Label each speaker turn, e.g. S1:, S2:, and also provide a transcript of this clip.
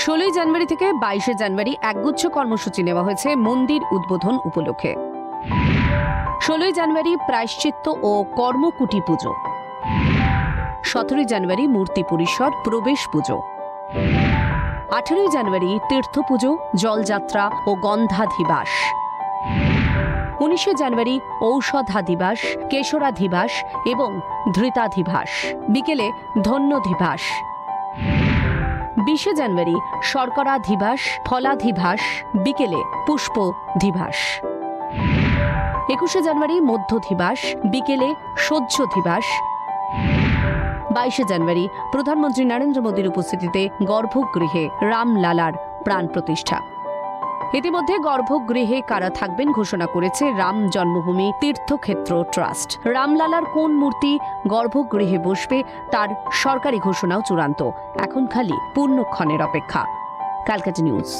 S1: 16 জানুয়ারি থেকে 22 জানুয়ারি একগুচ্ছ কর্মসূচি নেওয়া হয়েছে মন্দির উদ্বোধন উপলক্ষে। 16 জানুয়ারি প্রায়শ্চিত্ত ও কর্মকুটি পুজো, 17 জানুয়ারি মূর্তি পরিসর প্রবেশ পুজো, 18 জানুয়ারি তীর্থ পুজো, জলযাত্রা ও গন্ধাধিবাস, 19 জানুয়ারি ঔষধাধিবাস, কেশরাধিবাস এবং ধৃতাধিবাস, বিকেলে ধন্যধিবাস, 20 জানুয়ারি শর্করাধিবাস, ফলাধিবাস, বিকেলে পুষ্পধিবাস, 21 জানুয়ারি মধ্যধিবাস, বিকেলে সহ্যধিবাস, 22 জানুয়ারি প্রধানমন্ত্রী নরেন্দ্র মোদীর উপস্থিতিতে গর্ভগৃহে রামলালার প্রাণ প্রতিষ্ঠা। ইতিমধ্যে গর্ভগৃহে কারা থাকবেন ঘোষণা করেছে রাম জন্মভূমি তীর্থক্ষেত্র ট্রাস্ট। রামলালার কোন মূর্তি গর্ভগৃহে বসবে তার সরকারি ঘোষণাও চূড়ান্ত, এখন খালি পূর্ণক্ষণের অপেক্ষা। ক্যালকাটা নিউজ।